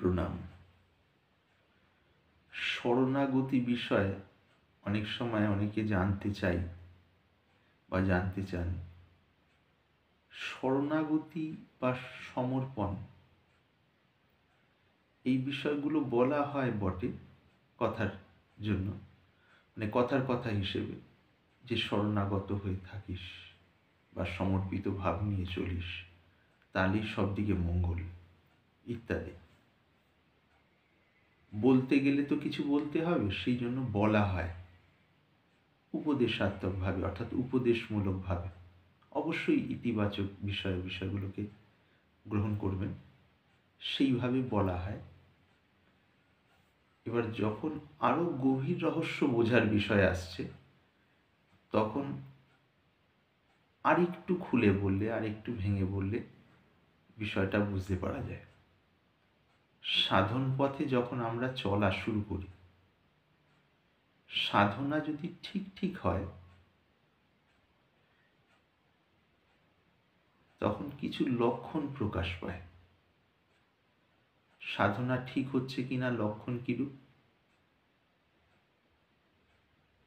প্রণাম। শরণাগতি বিষয়ে অনেক সময় অনেকে জানতে চাই বা জানতে চান। শরণাগতি বা সমর্পণ এই বিষয়গুলো বলা হয় বটে কথার জন্য, মানে কথার কথা হিসেবে, যে শরণাগত হয়ে থাকিস বা সমর্পিত ভাব নিয়ে চলিস, তাহলেই সব দিকে মঙ্গল ইত্যাদি। বলতে গেলে তো কিছু বলতে হবে, সেই জন্য বলা হয় উপদেশাত্মকভাবে, অর্থাৎ উপদেশমূলকভাবে। অবশ্যই ইতিবাচক বিষয়গুলোকে গ্রহণ করবেন, সেইভাবে বলা হয়। এবার যখন আরো গভীর রহস্য বোঝার বিষয় আসছে, তখন আরেকটু খুলে বললে, আরেকটু ভেঙে বললে বিষয়টা বুঝতে পারা যায়। সাধন পথে যখন আমরা চলা শুরু করি, সাধনা যদি ঠিক হয়, তখন কিছু লক্ষণ প্রকাশ পায়। সাধনা ঠিক হচ্ছে কিনা লক্ষণ কিরূপ?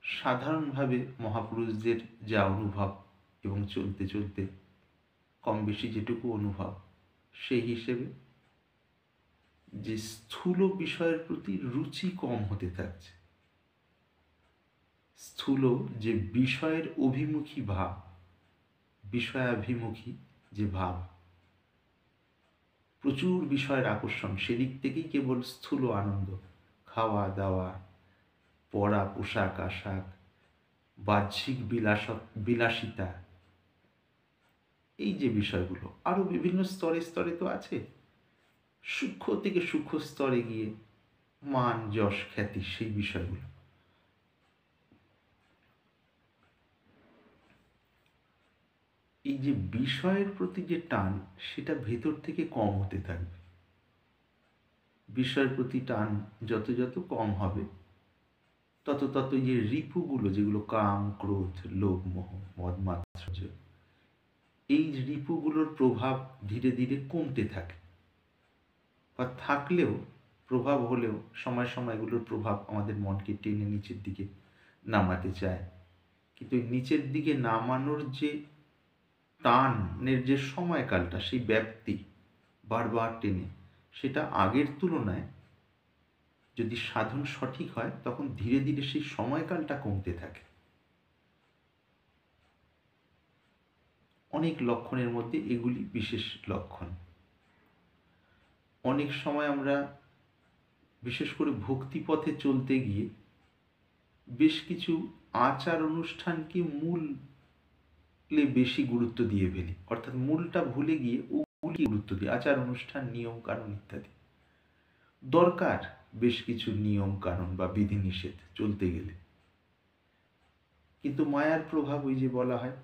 সাধারণভাবে মহাপুরুষদের যা অনুভব এবং চলতে চলতে কম বেশি যেটুকু অনুভব, সেই হিসেবে যে স্থূল বিষয়ের প্রতি রুচি কম হতে থাকছে, স্থূল যে বিষয়ের অভিমুখী ভাব, বিষয়াভিমুখী যে ভাব, প্রচুর বিষয়ের আকর্ষণ, সেদিক থেকেই কেবল স্থূল আনন্দ, খাওয়া দাওয়া, পরা পোশাক আশাক, বাহ্যিক বিলাসিতা, এই যে বিষয়গুলো আরো বিভিন্ন স্তরে স্তরে তো আছে। সূক্ষ্ম থেকে সূক্ষ্ম স্তরে গিয়ে মান যশ খ্যাতি, সেই বিষয়গুলো। এই যে বিষয়ের প্রতি যে টান, সেটা ভেতর থেকে কম হতে থাকবে। বিষয়ের প্রতি টান যত যত কম হবে, তত তত যে রিপুগুলো, যেগুলো কাম ক্রোধ লোভ মোহ মদ মাৎসর্য, এই রিপুগুলোর প্রভাব ধীরে ধীরে কমতে থাকে। বা থাকলেও, প্রভাব হলেও সময় সময় এগুলোর প্রভাব আমাদের মনকে টেনে নিচের দিকে নামাতে চায়। কিন্তু নিচের দিকে নামানোর যে টানের যে সময়কালটা, সেই ব্যাপ্তি বারবার টেনে, সেটা আগের তুলনায় যদি সাধন সঠিক হয়, তখন ধীরে ধীরে সেই সময়কালটা কমতে থাকে। অনেক লক্ষণের মধ্যে এগুলি বিশেষ লক্ষণ। অনেক সময় আমরা বিশেষ করে ভক্তিপথে চলতে গিয়ে বেশ কিছু আচার অনুষ্ঠানকে মূলে বেশি গুরুত্ব দিয়ে ফেলি, অর্থাৎ মূলটা ভুলে গিয়ে ওগুলি গুরুত্ব দিই, আচার অনুষ্ঠান নিয়ম কানুন ইত্যাদি। দরকার বেশ কিছু নিয়ম কানুন বা বিধিনিষেধ চলতে গেলে, কিন্তু মায়ার প্রভাব, ওই যে বলা হয়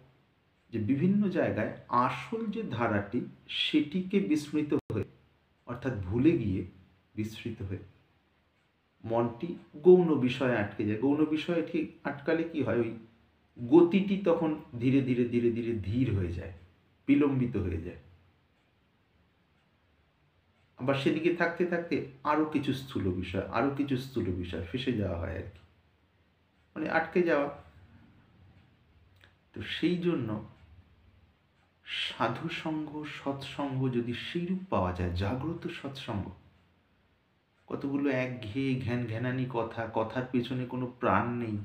যে বিভিন্ন জায়গায় আসল যে ধারাটি, সেটিকে বিস্মৃত হয়ে, অর্থাৎ ভুলে গিয়ে, বিস্মৃত হয়ে মনটি গৌণ বিষয়ে আটকে যায়। গৌণ বিষয়ে ঠিক আটকালে কি হয়, ওই গতিটি তখন ধীরে ধীরে ধীরে ধীরে ধীর হয়ে যায়, বিলম্বিত হয়ে যায়। আবার সেদিকে থাকতে থাকতে আরো কিছু স্থূল বিষয় ফেসে যাওয়া হয় আর কি, মানে আটকে যাওয়া। তো সেই জন্য সাধু সঙ্গ, সৎসঙ্গ যদি সেইরূপ পাওয়া যায়, জাগ্রত সৎসঙ্গ, কতগুলো একঘেয়ে ঘ্যানঘ্যানানি কথার পেছনে কোনো প্রাণ নেই,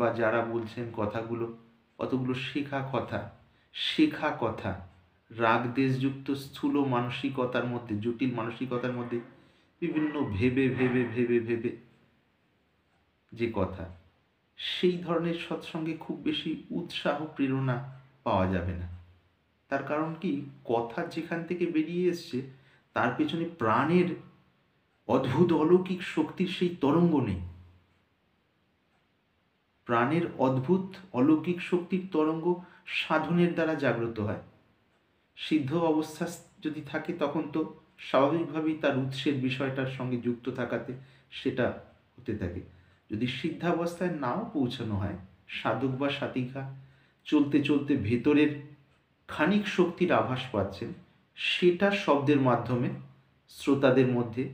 বা যারা বলছেন কথাগুলো, কতগুলো শেখা কথা, রাগ দেশযুক্ত স্থূল মানসিকতার মধ্যে, জটিল মানসিকতার মধ্যে বিভিন্ন ভেবে ভেবে ভেবে ভেবে যে কথা, সেই ধরনের সৎসঙ্গে খুব বেশি উৎসাহ প্রেরণা পাওয়া যাবে না। তার কারণ কি, কথা যেখান থেকে বেরিয়ে এসছে, তার পেছনে প্রাণের অদ্ভুত অলৌকিক শক্তির সেই তরঙ্গ নেই। প্রাণের অদ্ভুত অলৌকিক শক্তির তরঙ্গ সাধনের দ্বারা জাগ্রত হয়। সিদ্ধ অবস্থা যদি থাকে, তখন তো স্বাভাবিকভাবেই তার উৎসের বিষয়টার সঙ্গে যুক্ত থাকাতে সেটা হতে থাকে। যদি সিদ্ধাবস্থায় নাও পৌঁছানো হয়, সাধক বা সাধিকা চলতে চলতে ভেতরের খানিক শক্তির আভাস পাচ্ছেন, সেটা শব্দের মাধ্যমে শ্রোতাদের মধ্যে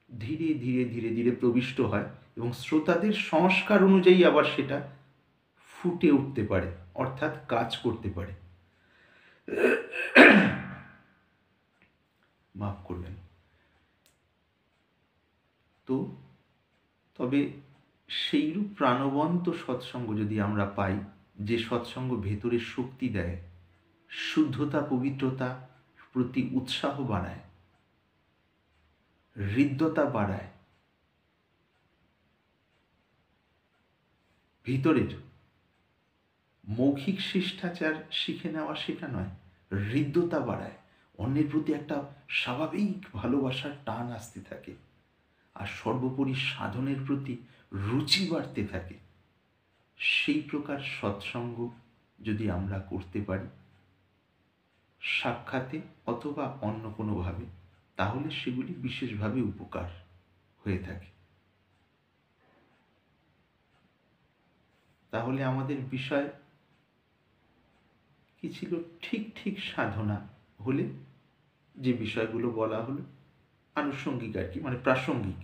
ধীরে ধীরে ধীরে ধীরে প্রবিষ্ট হয় এবং শ্রোতাদের সংস্কার অনুযায়ী আবার সেটা ফুটে উঠতে পারে, অর্থাৎ কাজ করতে পারে। মাফ করবেন। তো তবে সেইরূপ প্রাণবন্ত সৎসঙ্গ যদি আমরা পাই, যে সৎসঙ্গ ভেতরে শক্তি দেয়, শুদ্ধতা পবিত্রতা প্রতি উৎসাহ বাড়ায়, হৃদ্যতা বাড়ায়, ভিতরের মৌখিক শিষ্টাচার শিখে নেওয়া শেখা নয়, হৃদ্যতা বাড়ায়, অন্যের প্রতি একটা স্বাভাবিক ভালোবাসার টান আসতে থাকে, আর সর্বোপরি সাধনের প্রতি রুচি বাড়তে থাকে। সেই প্রকার সৎসঙ্গ যদি আমরা করতে পারি সাক্ষাতে অথবা অন্য কোনোভাবে, তাহলে সেগুলি বিশেষভাবে উপকার হয়ে থাকে। তাহলে আমাদের বিষয় কি ছিল? ঠিক ঠিক সাধনা হলে যে বিষয়গুলো বলা হলো আনুষঙ্গিক আর কি, মানে প্রাসঙ্গিক।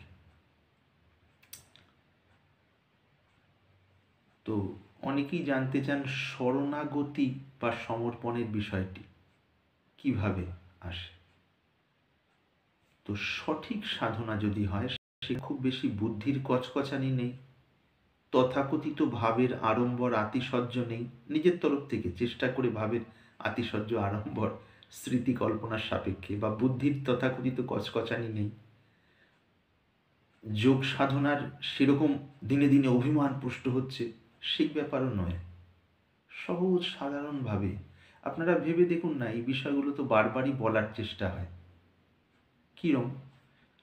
তো অনেকেই জানতে চান শরণাগতি বা সমর্পণের বিষয়টি কিভাবে আসে। তো সঠিক সাধনা যদি হয়, সে খুব বেশি বুদ্ধির কচকচানি নেই, তথাকথিত ভাবের আড়ম্বর আতিশয্য নেই, নিজের তরফ থেকে চেষ্টা করে ভাবের আতিশয্য আড়ম্বর স্মৃতি কল্পনার সাপেক্ষে বা বুদ্ধির তথাকথিত কচকচানি নেই, যোগ সাধনার সেরকম দিনে দিনে অভিমান পুষ্ট হচ্ছে সেই ব্যাপারও নয়। সহজ সাধারণভাবে আপনারা ভেবে দেখুন না, এই বিষয়গুলো তো বারবারই বলার চেষ্টা হয়। কিরম?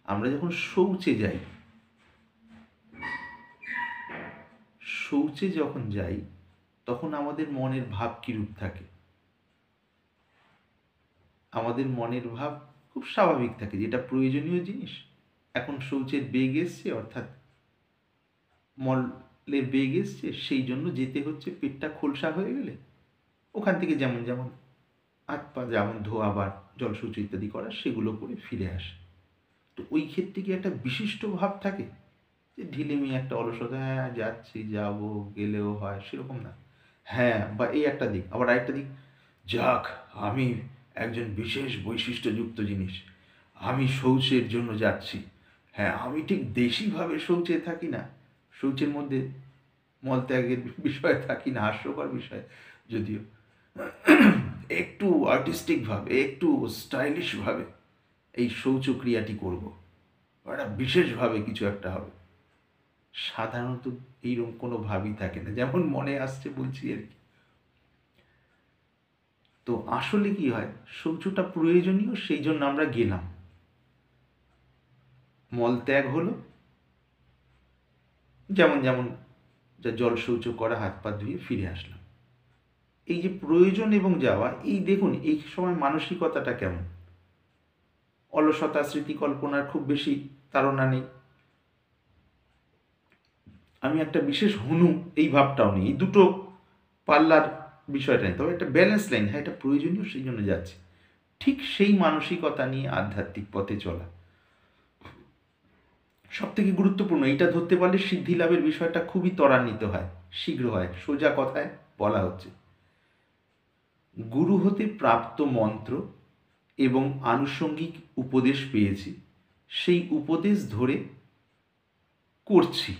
আমরা যখন শৌচে যখন যাই তখন আমাদের মনের ভাব কিরূপ থাকে? আমাদের মনের ভাব খুব স্বাভাবিক থাকে, যেটা প্রয়োজনীয় জিনিস। এখন শৌচের বেগ এসছে, অর্থাৎ মলের বেগ এসছে, সেই জন্য যেতে হচ্ছে, পেটটা খোলসা হয়ে গেলে ওখান থেকে যেমন যেমন হাত পা যেমন ধোয়া বা জলশৌচ ইত্যাদি করা, সেগুলো করে ফিরে আসে। তো ওই ক্ষেত্রে কি একটা বিশিষ্ট ভাব থাকে যে ঢিলেমি একটা অলসতা, হ্যাঁ যাচ্ছি যাবো গেলেও হয়, সেরকম না। হ্যাঁ, বা এই একটা দিক, আবার আরেকটা দিক, যাক আমি একজন বিশেষ বৈশিষ্ট্যযুক্ত জিনিস, আমি শৌচের জন্য যাচ্ছি। হ্যাঁ, আমি ঠিক দেশিভাবে শৌচে থাকি না, শৌচের মধ্যে মলত্যাগের বিষয় থাকি না, হাস্যকর বিষয় যদিও, একটু আর্টিস্টিকভাবে একটু স্টাইলিশভাবে এই শৌচক্রিয়াটি করব, একটা বিশেষভাবে কিছু একটা হবে। সাধারণত এইরকম কোনো ভাবই থাকে না, যেমন মনে আসছে বলছি আর কি। তো আসলে কি হয়, শৌচটা প্রয়োজনীয়, সেই জন্য আমরা গেলাম, মল ত্যাগ হলো, যেমন যেমন যা জল শৌচ করা, হাত পা ধুয়ে ফিরে আসলাম। এই যে প্রয়োজন এবং যাওয়া, এই দেখুন এই সময় মানসিকতাটা কেমন, অলসতা, স্মৃতি কল্পনার খুব বেশি তাড়না নেই, আমি একটা বিশেষ হনু এই ভাবটাও নেই, এই দুটো পাল্লার বিষয়টা নেই, তবে একটা ব্যালেন্স লাইন, হ্যাঁ এটা প্রয়োজনীয় সেই জন্য যাচ্ছে। ঠিক সেই মানসিকতা নিয়ে আধ্যাত্মিক পথে চলা সব থেকে গুরুত্বপূর্ণ। এটা ধরতে পারলে সিদ্ধি লাভের বিষয়টা খুবই ত্বরান্বিত হয়, শীঘ্র হয়। সোজা কথায় বলা হচ্ছে, গুরু হতে প্রাপ্ত মন্ত্র এবং আনুষঙ্গিক উপদেশ পেয়েছি, সেই উপদেশ ধরে করছি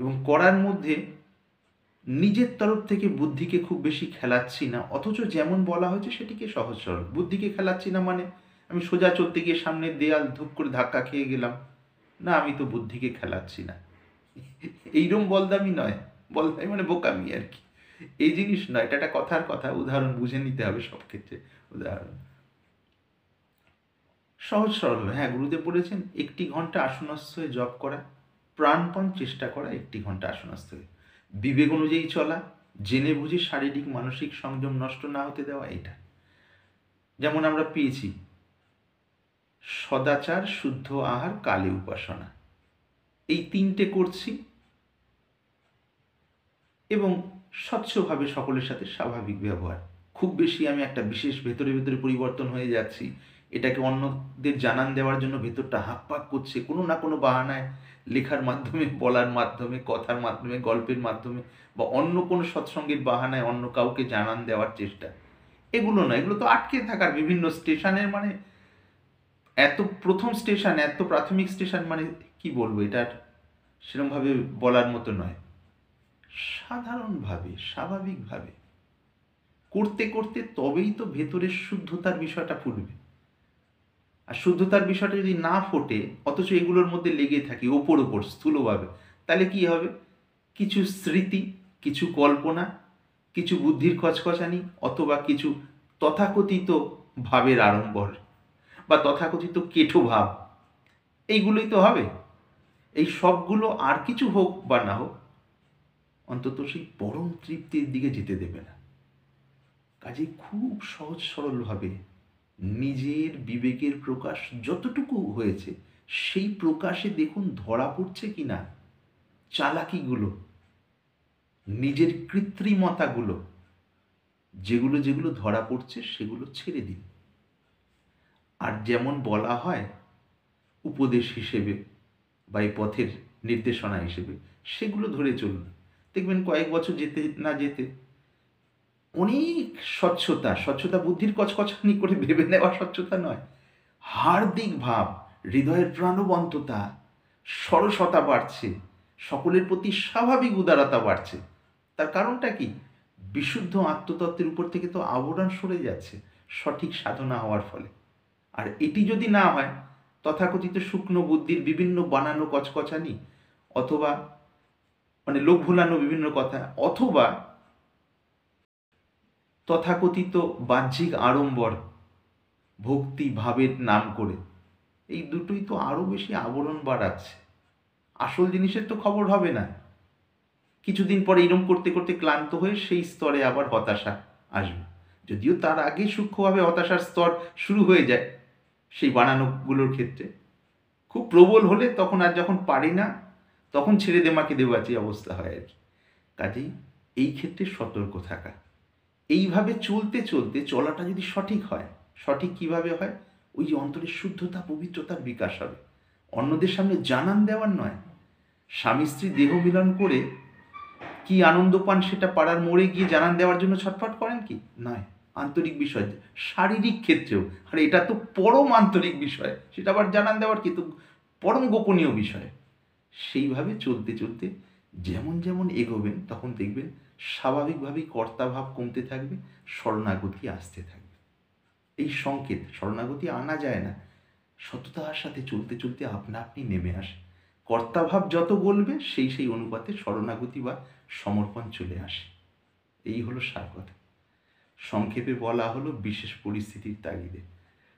এবং করার মধ্যে নিজের তরফ থেকে বুদ্ধিকে খুব বেশি খেলাচ্ছি না, অথচ যেমন বলা হয়েছে সেটিকে সহজ সরল। বুদ্ধিকে খেলাচ্ছি না মানে আমি সোজা চলতে গিয়ে সামনের দেয়াল ধূপ করে ধাক্কা খেয়ে গেলাম না, আমি তো বুদ্ধিকে খেলাচ্ছি না, এইরকম বলদামি নয়, বলদামি মানে বোকামি আর কি, এই জিনিস নয়। এটা একটা কথার কথা, উদাহরণ বুঝে নিতে হবে সব ক্ষেত্রে। উদাহরণ সহজ সরল হবে। হ্যাঁ, গুরুদেব বলেছেন 1 ঘন্টা আসনস্থ হয়ে জপ করা, প্রাণপণ চেষ্টা করা 1 ঘন্টা আসনস্থ হয়ে, বিবেক অনুযায়ী চলা, জেনে বুঝে শারীরিক মানসিক সংযম নষ্ট না হতে দেওয়া। এটা যেমন আমরা পেয়েছি সদাচার, শুদ্ধ আহার, কালে উপাসনা, এই 3টে করছি এবং স্বচ্ছভাবে সকলের সাথে স্বাভাবিক ব্যবহার, খুব বেশি আমি একটা বিশেষ ভেতরে ভেতরে পরিবর্তন হয়ে যাচ্ছি, এটাকে অন্যদের জানান দেওয়ার জন্য ভেতরটা হাঁকপাক করছে কোনো না কোনো বাহানায়, লেখার মাধ্যমে, বলার মাধ্যমে, কথার মাধ্যমে, গল্পের মাধ্যমে বা অন্য কোনো সৎসঙ্গের বাহানায় অন্য কাউকে জানান দেওয়ার চেষ্টা। এগুলো না, এগুলো তো আটকে থাকার বিভিন্ন স্টেশনের, মানে এত প্রথম স্টেশন, এত প্রাথমিক স্টেশন, মানে কি বলবো, এটার সেরকমভাবে বলার মতো নয়। সাধারণভাবে, স্বাভাবিকভাবে করতে করতে তবেই তো ভেতরের শুদ্ধতার বিষয়টা ফুটবে। আর শুদ্ধতার বিষয়টা যদি না ফোটে, অথচ এগুলোর মধ্যে লেগে থাকি ওপর ওপর স্থূলভাবে, তাহলে কি হবে? কিছু স্মৃতি, কিছু কল্পনা, কিছু বুদ্ধির খচখচানি, অথবা কিছু তথাকথিত ভাবের আড়ম্বর বা তথাকথিত কেঠো ভাব, এইগুলোই তো হবে। এই সবগুলো আর কিছু হোক বা না হোক, অন্তত সেই পরম তৃপ্তির দিকে যেতে দেবে না। কাজেই খুব সহজ সরলভাবে নিজের বিবেকের প্রকাশ যতটুকু হয়েছে সেই প্রকাশে দেখুন ধরা পড়ছে কিনা চালাকিগুলো, নিজের কৃত্রিমতাগুলো, যেগুলো যেগুলো ধরা পড়ছে সেগুলো ছেড়ে দিন। আর যেমন বলা হয় উপদেশ হিসেবে বা এই পথের নির্দেশনা হিসেবে, সেগুলো ধরে চলুন। দেখবেন কয়েক বছর যেতে না যেতে অনেক স্বচ্ছতা, স্বচ্ছতা বুদ্ধির কচকচানি করে ভেবে নেওয়া স্বচ্ছতা নয়, হার্দিক ভাব, হৃদয়ের প্রাণবন্ততা, সরসতা বাড়ছে, সকলের প্রতি স্বাভাবিক উদারতা বাড়ছে। তার কারণটা কি? বিশুদ্ধ আত্মতত্ত্বের উপর থেকে তো আবরণ সরে যাচ্ছে সঠিক সাধনা হওয়ার ফলে। আর এটি যদি না হয়, তথাকথিত শুকনো বুদ্ধির বিভিন্ন বানানো কচকচানি, অথবা মানে লোক ভুলানো বিভিন্ন কথা, অথবা তথাকথিত বাহ্যিক আড়ম্বর ভক্তি ভাবের নাম করে, এই দুটোই তো আরও বেশি আবরণ বাড়াচ্ছে। আসল জিনিসের তো খবর হবে না। কিছুদিন পরে এরম করতে করতে ক্লান্ত হয়ে সেই স্তরে আবার হতাশা আসবে, যদিও তার আগে সূক্ষ্মভাবে হতাশার স্তর শুরু হয়ে যায় সেই বানানোগুলোর ক্ষেত্রে। খুব প্রবল হলে তখন, আর যখন পারি না তখন ছেড়ে দে মাকে দেবাচি অবস্থা হয় আর কি। কাজেই এই ক্ষেত্রে সতর্ক থাকা। এইভাবে চলতে চলতে চলাটা যদি সঠিক হয়, সঠিক কিভাবে হয়? ওই যে অন্তরের শুদ্ধতা, পবিত্রতার বিকাশ হবে। অন্যদের সামনে জানান দেওয়ার নয়। স্বামী স্ত্রী দেহ মিলন করে কি আনন্দ পান সেটা পাড়ার মোড়ে গিয়ে জানান দেওয়ার জন্য ছটফট করেন কি? নয়, আন্তরিক বিষয়, শারীরিক ক্ষেত্রেও। আর এটা তো পরম আন্তরিক বিষয়, সেটা আবার জানান দেওয়ার কিন্তু পরম গোপনীয় বিষয়। সেইভাবে চলতে চলতে যেমন যেমন এগোবেন, তখন দেখবেন স্বাভাবিকভাবেই কর্তাভাব কমতে থাকবে, শরণাগতি আসতে থাকবে। এই সংকেত, শরণাগতি আনা যায় না, সততার সাথে চলতে চলতে আপনা আপনি নেমে আসে। কর্তাভাব যত বলবে সেই সেই অনুপাতে শরণাগতি বা সমর্পণ চলে আসে। এই হলো সার কথা। সংক্ষেপে বলা হলো বিশেষ পরিস্থিতির তাগিদে।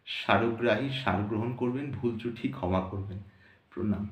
সারগ্রাহী সার গ্রহণ করবেন, ভুল ত্রুটি ক্ষমা করবেন। প্রণাম।